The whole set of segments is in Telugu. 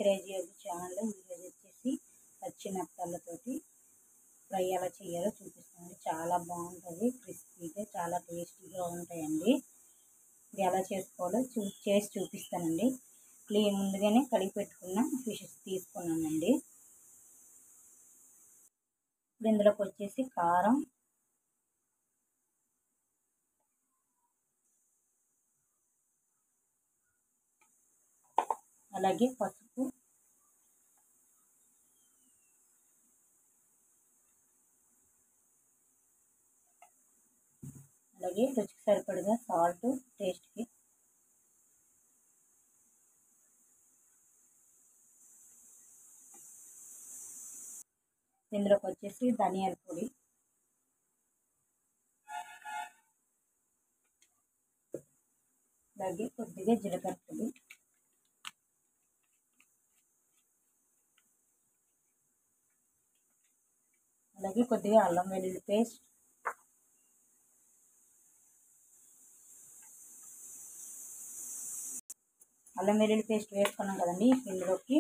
క్రేజీ యోగి ఛానల్లో ఈరోజు వచ్చేసి పచ్చిమిరపకాయలతోటి ఫ్రై ఎలా చేయాలో చూపిస్తాను. చాలా బాగుంటుంది, క్రిస్పీగా చాలా టేస్టీగా ఉంటాయండి. ఇది ఎలా చేసుకోవాలో చేసి చూపిస్తానండి. ముందుగానే కడిగి పెట్టుకున్న ఫిషెస్ తీసుకున్నానండి. ఇప్పుడు ఇందులోకి వచ్చేసి కారం, అలాగే పసుపు, అలాగే రుచికి సరిపడగా సాల్ట్ టేస్ట్కి, ఇందులోకి వచ్చేసి ధనియాల పొడి, అలాగే కొద్దిగా జీలకర్ర పొడి, అలాగే కొద్దిగా అల్లం వెల్లుల్లి పేస్ట్, అల్లం వెల్లుల్లి పేస్ట్ వేసుకున్నాం కదండి. ఇందులోకి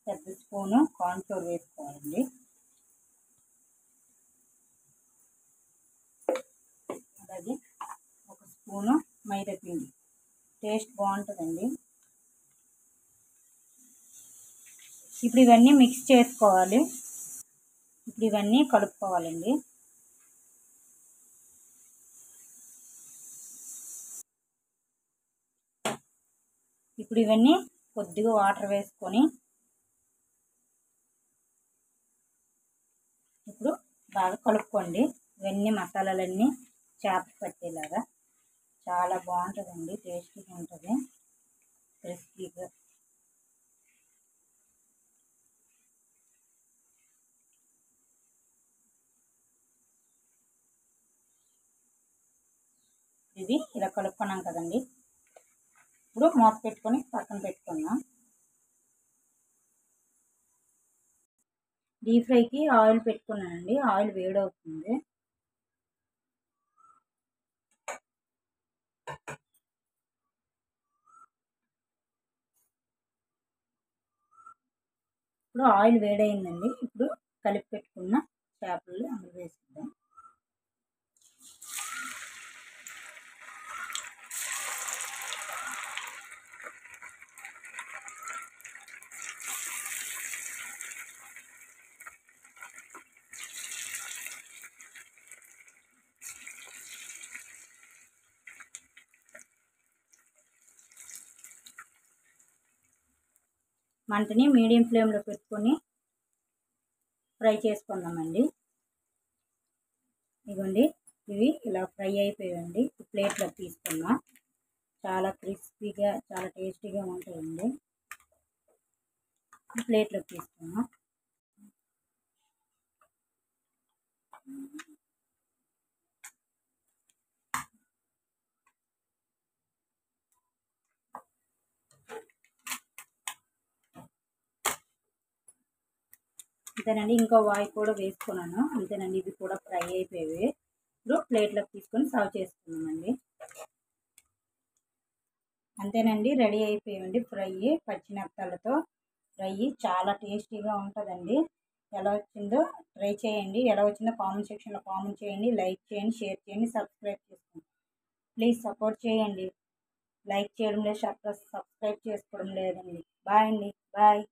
పెద్ద స్పూను కార్న్ఫ్లోర్ వేసుకోవాలండి. అలాగే ఒక స్పూను మైదా పిండి, టేస్ట్ బాగుంటుందండి. ఇప్పుడు ఇవన్నీ మిక్స్ చేసుకోవాలి. ఇప్పుడు ఇవన్నీ కలుపుకోవాలండి. ఇప్పుడు ఇవన్నీ కొద్దిగా వాటర్ వేసుకొని ఇప్పుడు బాగా కలుపుకోండి. ఇవన్నీ మసాలాలన్నీ చేపకి పట్టేలాగా చాలా బాగుంటుందండి, టేస్టీగా ఉంటుంది, క్రిస్పీగా. ఇది ఇలా కలుపుకున్నాం కదండి. ఇప్పుడు మూత పెట్టుకొని పక్కన పెట్టుకున్నాం. డీప్ ఫ్రైకి ఆయిల్ పెట్టుకున్నానండి. ఆయిల్ వేడవుతుంది. ఇప్పుడు ఆయిల్ వేడైందండి. ఇప్పుడు కలిపి పెట్టుకున్న చేపలు అందులో వేసుకుందాం. మంటని మీడియం ఫ్లేమ్లో పెట్టుకొని ఫ్రై చేసుకుందామండి. ఇదిగోండి, ఇవి ఇలా ఫ్రై అయిపోయాయండి. ప్లేట్లో తీసుకున్నాం. చాలా క్రిస్పీగా చాలా టేస్టీగా ఉంటాయండి. ప్లేట్లో తీసుకున్నాం. అంతేనండి, ఇంకో వాయి కూడా వేసుకున్నాను. అంతేనండి, ఇది కూడా ఫ్రై అయిపోయాయి. ఇప్పుడు ప్లేట్లోకి తీసుకొని సర్వ్ చేసుకున్నామండి. అంతేనండి, రెడీ అయిపోయాయండి ఫ్రై. పచ్చిమిరపకాయలతో ఫ్రై చాలా టేస్టీగా ఉంటుందండి. ఎలా వచ్చిందో ట్రై చేయండి. ఎలా వచ్చిందో కామెంట్ సెక్షన్లో కామెంట్ చేయండి. లైక్ చేయండి, షేర్ చేయండి, సబ్స్క్రైబ్ చేసుకోండి. ప్లీజ్ సపోర్ట్ చేయండి. లైక్ చేయడం లేదు, సబ్స్క్రైబ్ చేసుకోవడం లేదండి. బాయ్ అండి, బాయ్.